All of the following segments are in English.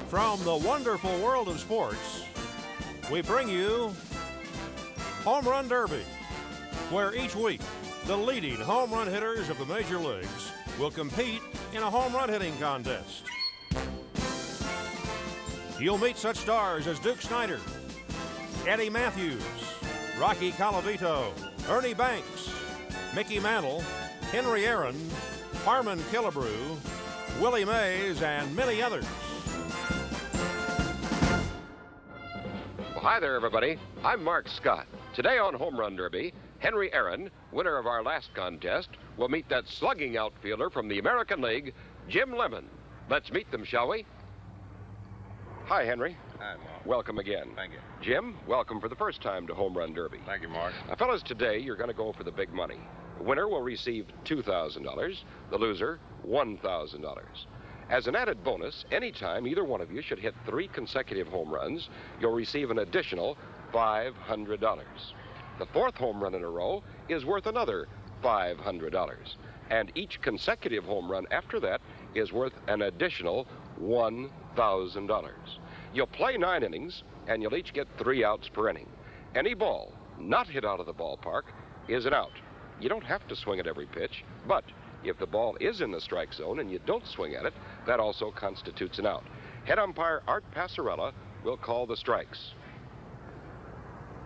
From the wonderful world of sports, we bring you Home Run Derby, where each week the leading home run hitters of the major leagues will compete in a home run hitting contest. You'll meet such stars as Duke Snider, Eddie Matthews, Rocky Colavito, Ernie Banks, Mickey Mantle, Henry Aaron, Harmon Killebrew, Willie Mays, and many others. Well, hi there, everybody. I'm Mark Scott. Today on Home Run Derby, Henry Aaron, winner of our last contest, will meet that slugging outfielder from the American League, Jim Lemon. Let's meet them, shall we? Hi, Henry. Hi, Mark. Welcome again. Thank you. Jim, welcome for the first time to Home Run Derby. Thank you, Mark. Now, fellas, today you're going to go for the big money. The winner will receive $2,000. The loser, $1,000. As an added bonus, anytime either one of you should hit 3 consecutive home runs, you'll receive an additional $500. The 4th home run in a row is worth another $500. And each consecutive home run after that is worth an additional $1,000. You'll play 9 innings, and you'll each get 3 outs per inning. Any ball not hit out of the ballpark is an out. You don't have to swing at every pitch, but if the ball is in the strike zone and you don't swing at it, that also constitutes an out. Head umpire Art Passarella will call the strikes.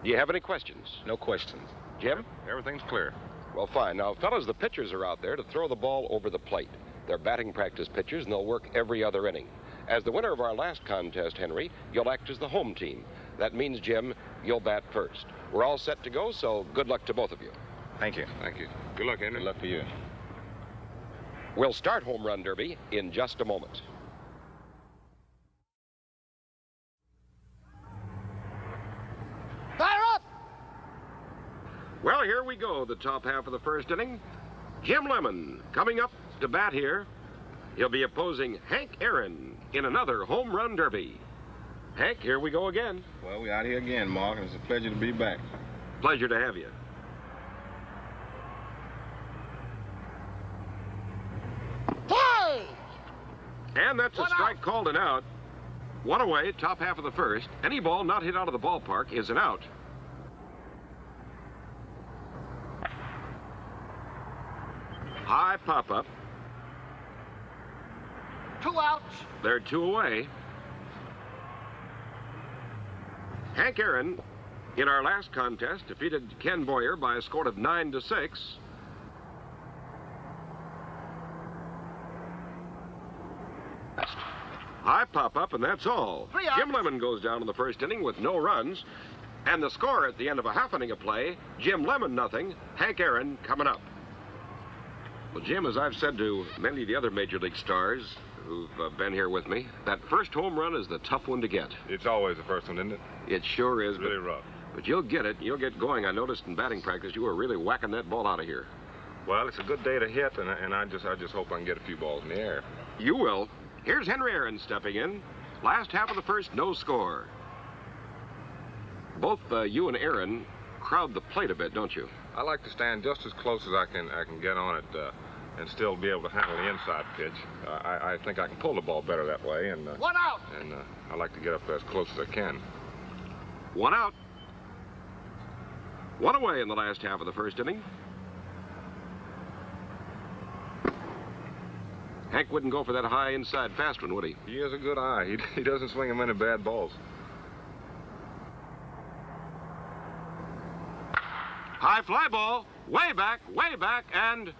Do you have any questions? No questions. Jim? Everything's clear. Well, fine. Now, fellas, the pitchers are out there to throw the ball over the plate. They're batting practice pitchers, and they'll work every other inning. As the winner of our last contest, Henry, you'll act as the home team. That means, Jim, you'll bat first. We're all set to go, so good luck to both of you. Thank you. Thank you. Good luck, Henry. Good luck for you. We'll start Home Run Derby in just a moment. Fire up! Well, here we go, the top half of the first inning. Jim Lemon coming up to bat here. He'll be opposing Hank Aaron in another Home Run Derby. Hank, here we go again. Well, we're out here again, Mark, and it's a pleasure to be back. Pleasure to have you. Play! And that's a One strike out. called an out. 1 away, top half of the first. Any ball not hit out of the ballpark is an out. High pop-up. 2 outs. They're 2 away. Hank Aaron, in our last contest, defeated Ken Boyer by a score of 9-6. High pop-up, and that's all. 3 outs. Jim Lemon goes down in the first inning with no runs. And the score at the end of a half inning of play, Jim Lemon nothing, Hank Aaron coming up. Well, Jim, as I've said to many of the other Major League stars who've been here with me, that first home run is the tough one to get. It's always the first one, isn't it? It sure is. It's really rough. But you'll get it. You'll get going. I noticed in batting practice you were really whacking that ball out of here. Well, it's a good day to hit, and I just hope I can get a few balls in the air. You will. Here's Henry Aaron stepping in. Last half of the first, no score. Both you and Aaron crowd the plate a bit, don't you? I like to stand just as close as I can get on it and still be able to handle the inside pitch. I think I can pull the ball better that way, and 1 out. I like to get up there as close as I can. 1 out. 1 away in the last half of the first inning. Hank wouldn't go for that high inside fast one, would he? He has a good eye. He doesn't swing him any bad balls. High fly ball, way back, and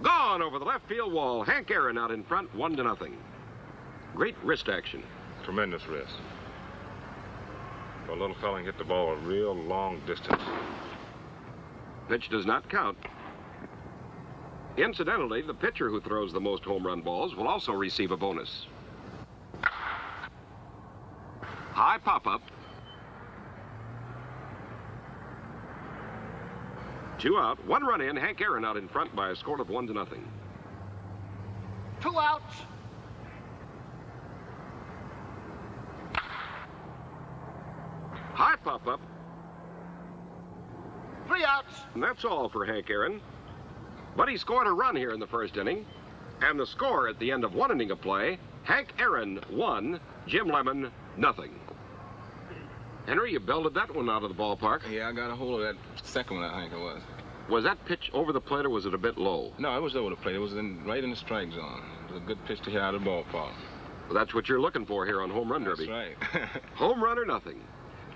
gone over the left field wall. Hank Aaron out in front, 1-0. Great wrist action. Tremendous wrist. The little fella can hit the ball a real long distance. Pitch does not count. Incidentally, the pitcher who throws the most home run balls will also receive a bonus. High pop-up. 2 out, 1 run in. Hank Aaron out in front by a score of 1-0. 2 outs. High pop-up. 3 outs. And that's all for Hank Aaron. But he scored a run here in the first inning. And the score at the end of one inning of play, Hank Aaron 1, Jim Lemon nothing. Henry, you belted that one out of the ballpark. Yeah, I got a hold of that second one, I think it was. Was that pitch over the plate or was it a bit low? No, it was over the plate. It was right in the strike zone. It was a good pitch to hit out of the ballpark. Well, that's what you're looking for here on Home Run Derby. That's right. Home run or nothing.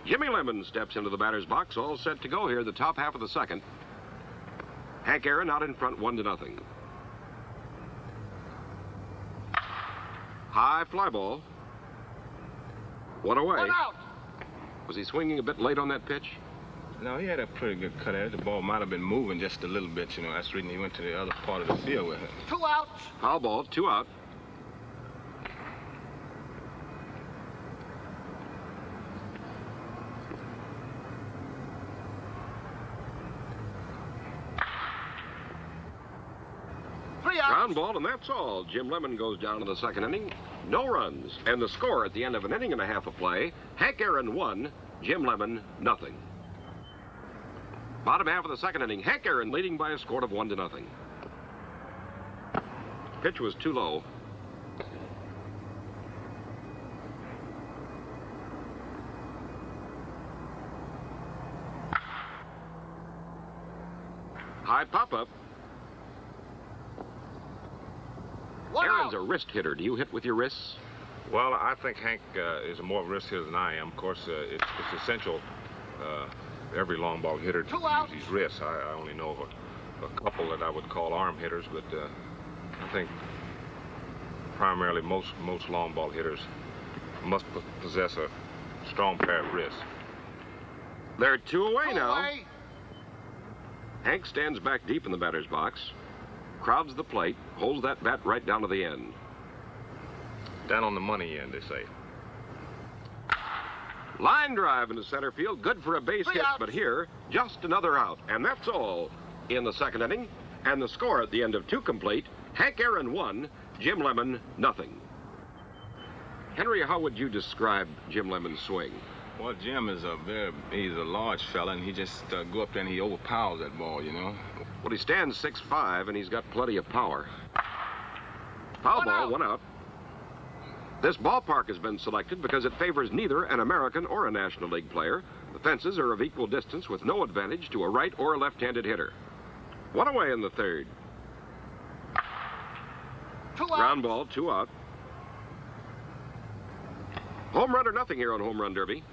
Jimmy Lemon steps into the batter's box, all set to go here, the top half of the second. Hank Aaron out in front, 1-0. High fly ball. One away. 1 out. Was he swinging a bit late on that pitch? No, he had a pretty good cut at it. The ball might have been moving just a little bit, you know. That's the reason he went to the other part of the field with it. 2 outs. Foul ball, 2 out. Ground ball, and that's all. Jim Lemon goes down in the second inning. No runs. And the score at the end of an inning and a half of play, Hank Aaron 1, Jim Lemon nothing. Bottom half of the second inning, Hank Aaron leading by a score of 1-0. Pitch was too low. High pop-up. Aaron's a wrist hitter. Do you hit with your wrists? Well, I think Hank is a more wrist hitter than I am. Of course, it's essential every long ball hitter to use his wrists. I only know of a couple that I would call arm hitters, but I think primarily most long ball hitters must possess a strong pair of wrists. They're 2 away now. Hank stands back deep in the batter's box, crowds the plate, holds that bat right down to the end. Down on the money end, they say. Line drive into center field, good for a base hit, but here, just another out. And that's all in the second inning. And the score at the end of 2 complete, Hank Aaron 1, Jim Lemon nothing. Henry, how would you describe Jim Lemon's swing? Well, Jim is he's a large fella, and he just go up there and he overpowers that ball, you know. Well, he stands 6'5", and he's got plenty of power. Foul ball, 1 out. This ballpark has been selected because it favors neither an American or a National League player. The fences are of equal distance with no advantage to a right or a left-handed hitter. 1 away in the third. Ground ball, 2 out. Home run or nothing here on Home Run Derby.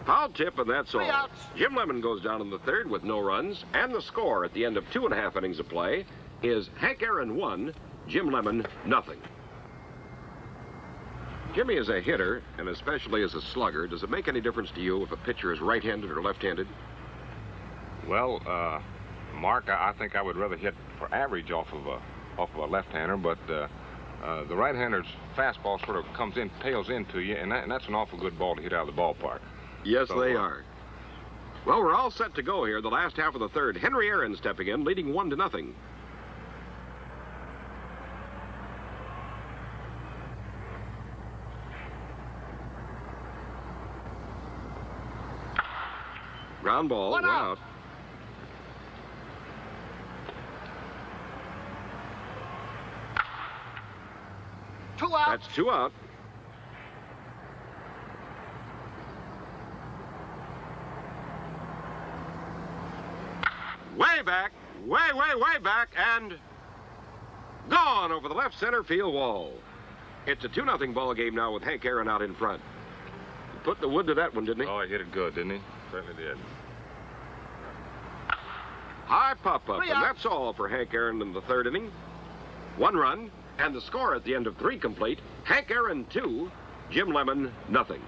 Foul tip, and that's all. Jim Lemon goes down in the third with no runs, and the score at the end of 2.5 innings of play is Hank Aaron 1, Jim Lemon nothing. Jimmy is a hitter, and especially as a slugger. Does it make any difference to you if a pitcher is right-handed or left-handed? Well, Mark, I think I would rather hit for average off of a left-hander, but the right-hander's fastball sort of tails into you, and that's an awful good ball to hit out of the ballpark. Yes, so, they are. Well, we're all set to go here. The last half of the third. Henry Aaron stepping in, leading 1-0. Ground ball, 1 out. Two out. That's 2 out. Way back, way back, and gone over the left center field wall. It's a 2-0 ball game now with Hank Aaron out in front. He put the wood to that one, didn't he? Oh, he hit it good, didn't he? Certainly did. High pop-up, and that's all for Hank Aaron in the third inning. 1 run, and the score at the end of 3 complete, Hank Aaron 2, Jim Lemon nothing.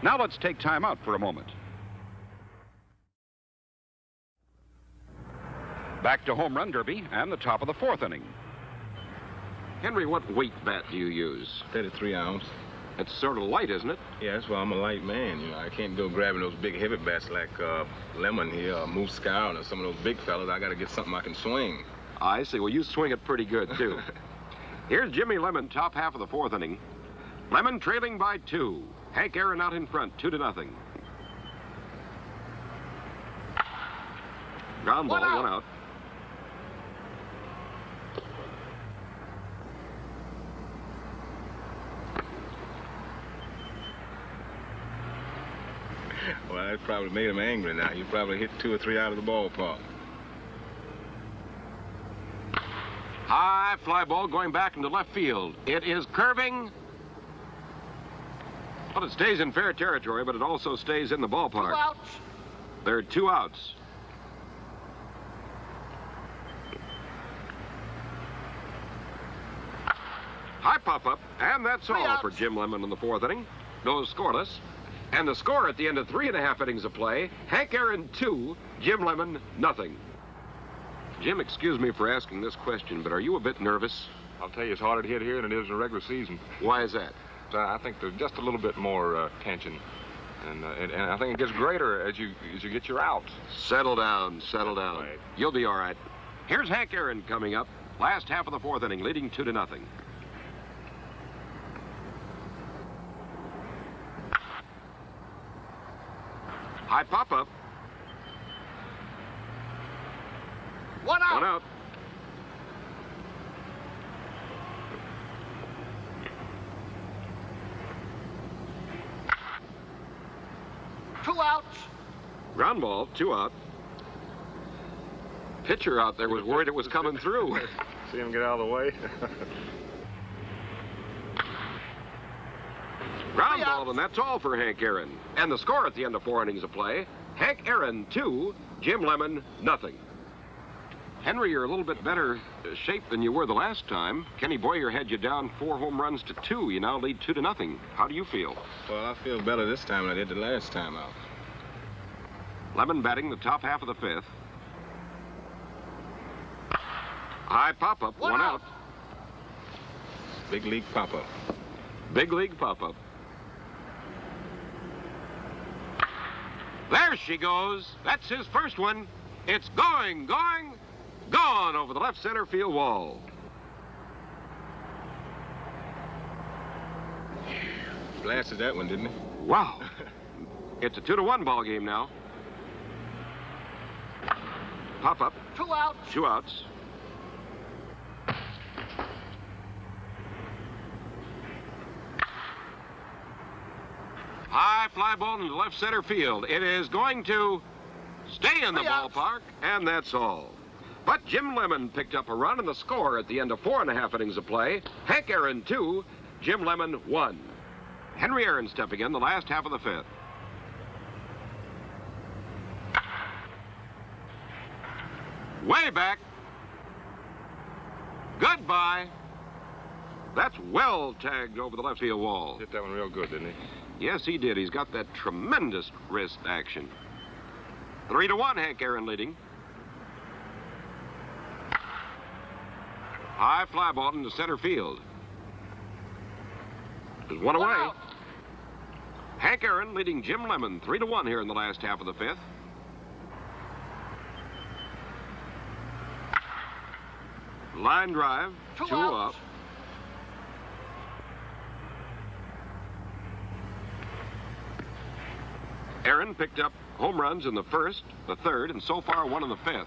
Now let's take time out for a moment. Back to Home Run Derby and the top of the 4th inning. Henry, what weight bat do you use? 33 ounce. It's sort of light, isn't it? Yeah, that's why I'm a light man. You know, I can't go grabbing those big heavy bats like Lemon here, or Moose Scout, or some of those big fellas. I got to get something I can swing. I see. Well, you swing it pretty good, too. Here's Jimmy Lemon, top half of the 4th inning. Lemon trailing by 2. Hank Aaron out in front, 2-0. Ground ball, 1 out. It probably made him angry now. He probably hit 2 or 3 out of the ballpark. High fly ball going back into left field. It is curving. Well, it stays in fair territory, but it also stays in the ballpark. 2 outs. There are 2 outs. High pop-up, and that's all outs. for Jim Lemon in the 4th inning. Goes scoreless. And the score at the end of 3.5 innings of play, Hank Aaron 2, Jim Lemon nothing. Jim, excuse me for asking this question, but are you a bit nervous? I'll tell you, it's harder to hit here than it is in the regular season. Why is that? I think there's just a little bit more tension. And I think it gets greater as you get your outs. Settle down, settle down. Right. You'll be all right. Here's Hank Aaron coming up. Last half of the 4th inning, leading 2-0. High pop-up. 1 out. 1 out. Two outs. Ground ball, 2 out. Pitcher out there was worried it was coming through. See him get out of the way. Ground ball, and that's all for Hank Aaron. And the score at the end of 4 innings of play, Hank Aaron 2, Jim Lemon nothing. Henry, you're a little bit better shape than you were the last time. Kenny Boyer had you down 4 home runs to 2. You now lead 2-0. How do you feel? Well, I feel better this time than I did the last time out. Lemon batting the top half of the 5th. High pop-up, 1 out. Big league pop-up. Big league pop-up. There she goes. That's his first one. It's going, gone over the left center field wall. Blasted that one, didn't he? Wow. It's a 2-1 ball game now. Pop-up, 2 outs. 2 outs. High fly ball into left center field. It is going to stay in the 3 outs. ballpark, and that's all. But Jim Lemon picked up a run, and the score at the end of 4.5 innings of play, Hank Aaron 2, Jim Lemon 1. Henry Aaron stepping in the last half of the 5th. Way back. Goodbye. That's well tagged over the left field wall. Hit that one real good, didn't he? Yes, he did. He's got that tremendous wrist action. 3-1, Hank Aaron leading. High fly ball into center field. There's 1 away. out. Hank Aaron leading Jim Lemon 3-1 here in the last half of the 5th. Line drive, 2 2 outs. up. Aaron picked up home runs in the 1st, the 3rd, and so far 1 in the 5th.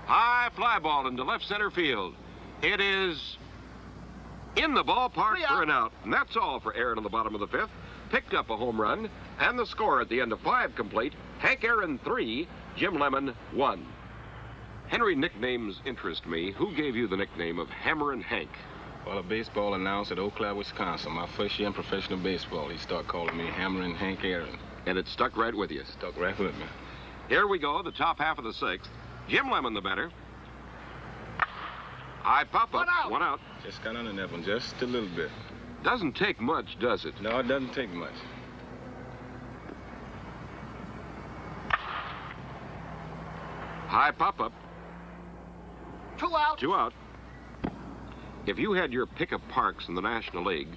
High fly ball into left center field. It is in the ballpark 3 for an out. And that's all for Aaron in the bottom of the 5th. Picked up a home run, and the score at the end of 5 complete. Hank Aaron 3, Jim Lemon 1. Henry, nicknames interest me. Who gave you the nickname of Hammerin' Hank? Well, a baseball announcer at Eau Claire, Wisconsin, my first year in professional baseball, he started calling me Hammerin' Hank Aaron. And it stuck right with you. Stuck right with me. Here we go, the top half of the 6th. Jim Lemon the batter. High pop-up, 1 out. 1 out. Just got under that one, just a little bit. Doesn't take much, does it? No, it doesn't take much. High pop-up, 2 outs. 2 out. If you had your pick of parks in the National League,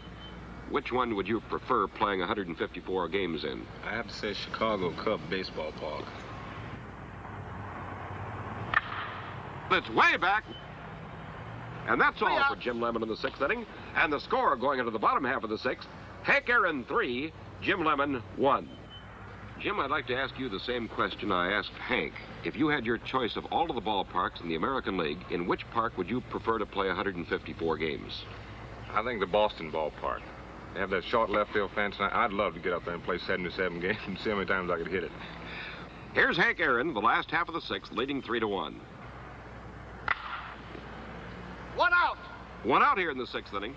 which one would you prefer playing 154 games in? I have to say Chicago Cub Baseball Park. It's way back. And that's 3 all for outs. Jim Lemon in the 6th inning. And the score going into the bottom half of the 6th, Hank Aaron 3, Jim Lemon 1. Jim, I'd like to ask you the same question I asked Hank. If you had your choice of all of the ballparks in the American League, in which park would you prefer to play 154 games? I think the Boston ballpark. They have that short left field fence, and I'd love to get up there and play 77 games and see how many times I could hit it. Here's Hank Aaron, the last half of the sixth, leading 3-1. 1 out. 1 out here in the sixth inning.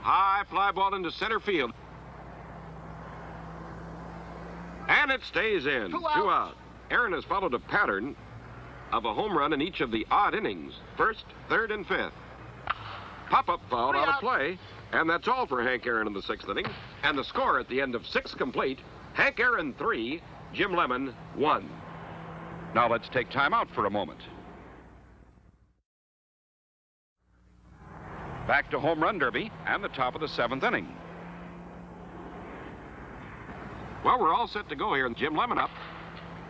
High fly ball into center field. And it stays in. 2 2 outs. out. Aaron has followed a pattern of a home run in each of the odd innings, first, third, and fifth. Pop-up foul 3 out of outs. play, and that's all for Hank Aaron in the sixth inning. And the score at the end of 6 complete, Hank Aaron 3, Jim Lemon 1. Now let's take time out for a moment. Back to Home Run Derby and the top of the 7th inning. Well, we're all set to go here. Jim Lemon up,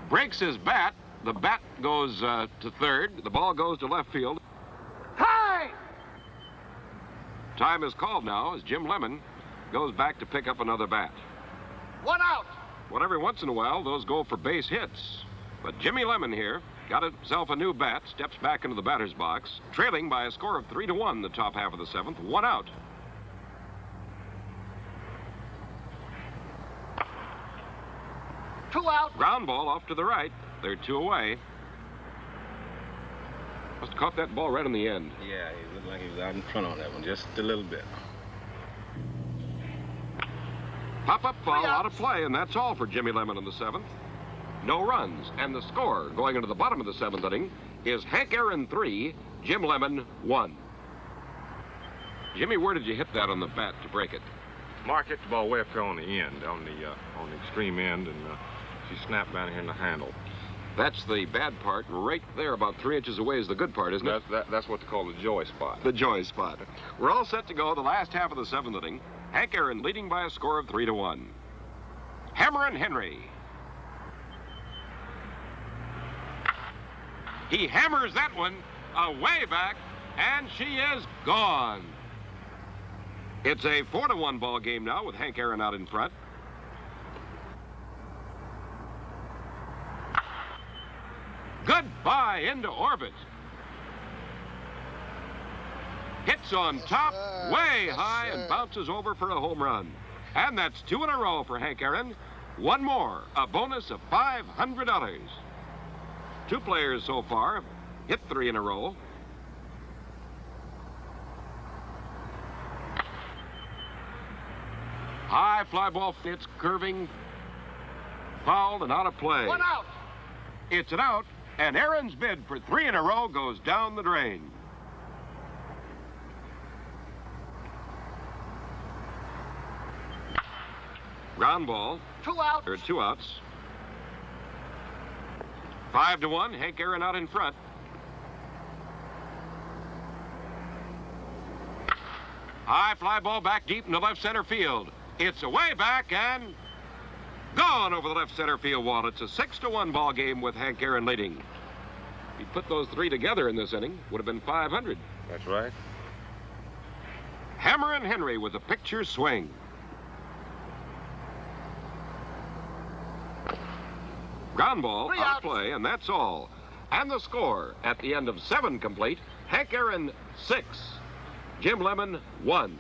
breaks his bat. The bat goes to third. The ball goes to left field. High. Time is called now as Jim Lemon goes back to pick up another bat. 1 out. Well, every once in a while, those go for base hits. But Jimmy Lemon here got himself a new bat, steps back into the batter's box, trailing by a score of 3-1 the top half of the 7th, 1 out. Two out. Ground ball off to the right. They're 2 away. Must have caught that ball right on the end. Yeah, he looked like he was out in front on that one, just a little bit. Pop-up foul 3 out of outs. play, and that's all for Jimmy Lemon in the 7th. No runs, and the score going into the bottom of the 7th inning is Hank Aaron 3, Jim Lemon 1. Jimmy, where did you hit that on the bat to break it? Mark hit the ball way up here on the end, on the extreme end, and she snapped down here in the handle. That's the bad part. Right there, about 3 inches away, is the good part, isn't it? That's what they call the joy spot. The joy spot. We're all set to go the last half of the 7th inning. Hank Aaron leading by a score of 3-1. Hammer and Henry. He hammers that one away back, and she is gone. It's a 4-1 ball game now with Hank Aaron out in front. Goodbye into orbit. Hits on top, way high, and bounces over for a home run. And that's 2 in a row for Hank Aaron. One more, a bonus of $500. 2 players so far have hit 3 in a row. High fly ball, it's curving, fouled and out of play. 1 out. It's an out, and Aaron's bid for 3 in a row goes down the drain. Ground ball, 2 out. there are 2 outs. 5-1, Hank Aaron out in front. High fly ball back deep into left center field. It's away back and gone over the left center field wall. It's a 6-1 ball game with Hank Aaron leading. If you put those 3 together in this inning, would have been 500. That's right. Hammer and Henry with a picture swing. Ground ball, 3 out outs. of play, and that's all. And the score at the end of 7 complete, Hank Aaron 6, Jim Lemon 1.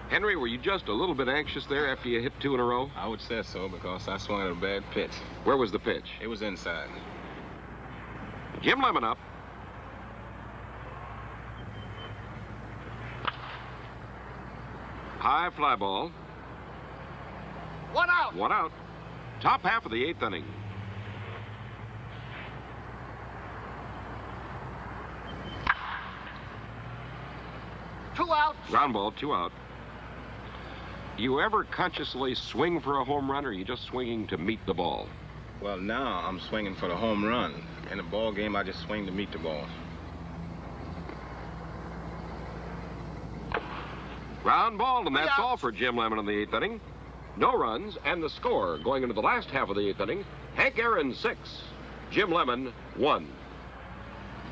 Henry, were you just a little bit anxious there after you hit 2 in a row? I would say so because I swung at a bad pitch. Where was the pitch? It was inside. Jim Lemon up. High fly ball, 1 out. 1 out. Top half of the 8th inning. Two outs. Ground ball, 2 out. You ever consciously swing for a home run, or are you just swinging to meet the ball? Well, now I'm swinging for the home run. In a ball game, I just swing to meet the ball. Ground ball, and that's Yeah. all for Jim Lemon in the 8th inning. No runs, and the score going into the last half of the 8th inning, Hank Aaron 6, Jim Lemon 1.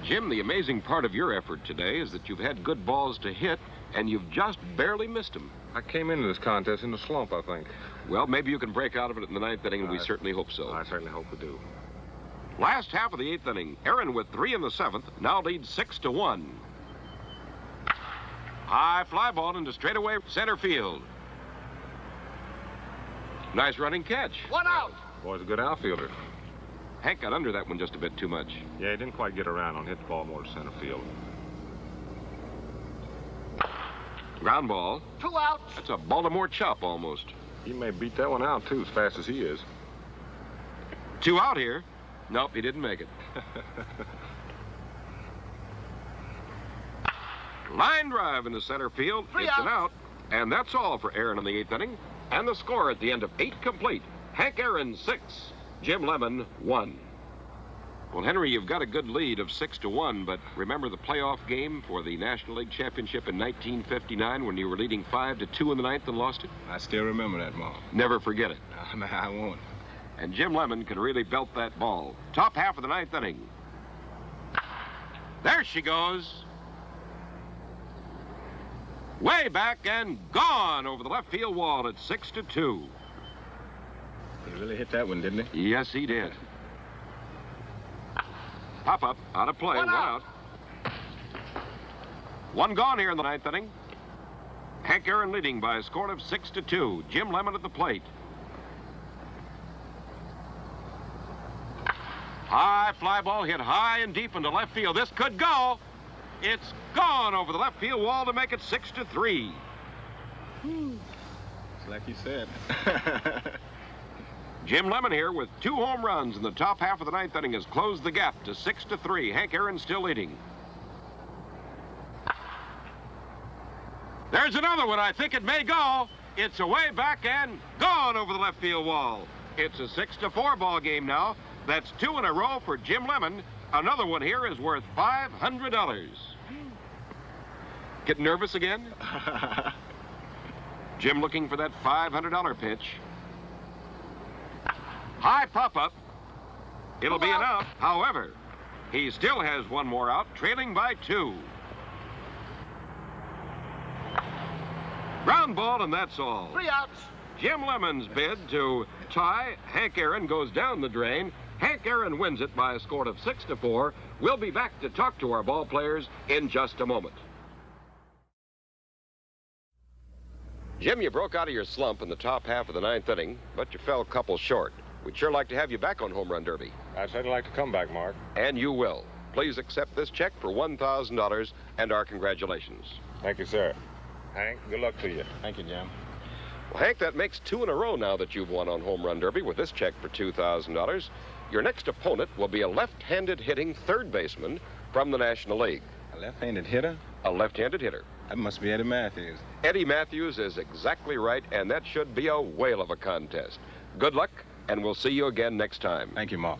Jim, the amazing part of your effort today is that you've had good balls to hit, and you've just barely missed them. I came into this contest in a slump, I think. Well, maybe you can break out of it in the 9th inning, and we I- certainly hope so. I certainly hope we do. Last half of the 8th inning, Aaron with 3 in the 7th, now leads 6-1. High fly ball into straightaway center field. Nice running catch. 1 out. Boy's a good outfielder. Hank got under that one just a bit too much. Yeah, he didn't quite get around on hit the ball more to center field. Ground ball. 2 outs. That's a Baltimore chop almost. He may beat that one out, too, as fast as he is. 2 out here. Nope, he didn't make it. Line drive into center field. 3 It's an outs. out. And that's all for Aaron in the 8th inning. And the score at the end of 8 complete. Hank Aaron 6, Jim Lemon 1. Well, Henry, you've got a good lead of 6-1, but remember the playoff game for the National League Championship in 1959 when you were leading 5-2 in the 9th and lost it? I still remember that, Ma. Never forget it. I won't. And Jim Lemon can really belt that ball. Top half of the 9th inning. There she goes. Way back and gone over the left field wall at 6-2. He really hit that one, didn't he? Yes, he did. Pop up, out of play, 1 1 out. 1 gone here in the 9th inning. Hank Aaron leading by a score of 6-2. Jim Lemon at the plate. High fly ball hit high and deep into left field. This could go. It's gone over the left field wall to make it 6-3. It's like you said. Jim Lemon here with 2 home runs in the top half of the 9th inning has closed the gap to 6-3. Hank Aaron still leading. There's another one. I think it may go. It's away back and gone over the left field wall. It's a 6-4 ball game now. That's 2 in a row for Jim Lemon. Another one here is worth $500. Get nervous again? Jim looking for that $500 pitch. High pop-up. It'll be an out. However, he still has 1 more out, trailing by 2. Ground ball, and that's all. 3 outs. Jim Lemon's bid to tie Hank Aaron goes down the drain. Hank Aaron wins it by a score of 6-4. We'll be back to talk to our ball players in just a moment. Jim, you broke out of your slump in the top half of the 9th inning, but you fell a couple short. We'd sure like to have you back on Home Run Derby. I'd certainly like to come back, Mark. And you will. Please accept this check for $1,000 and our congratulations. Thank you, sir. Hank, good luck to you. Thank you, Jim. Well, Hank, that makes 2 in a row now that you've won on Home Run Derby with this check for $2,000. Your next opponent will be a left-handed hitting third baseman from the National League. A left-handed hitter? A left-handed hitter. That must be Eddie Matthews. Eddie Matthews is exactly right, and that should be a whale of a contest. Good luck, and we'll see you again next time. Thank you, Ma.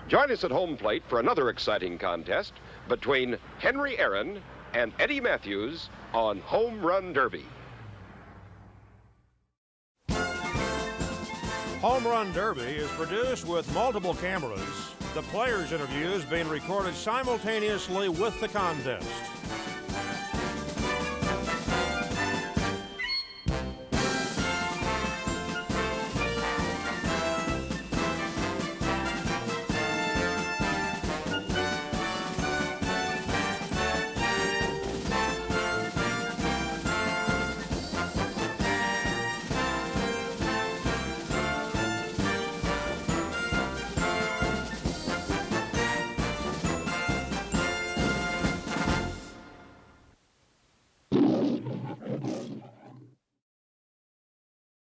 Join us at home plate for another exciting contest between Henry Aaron and Eddie Matthews on Home Run Derby. Home Run Derby is produced with multiple cameras, the players' interviews being recorded simultaneously with the contest.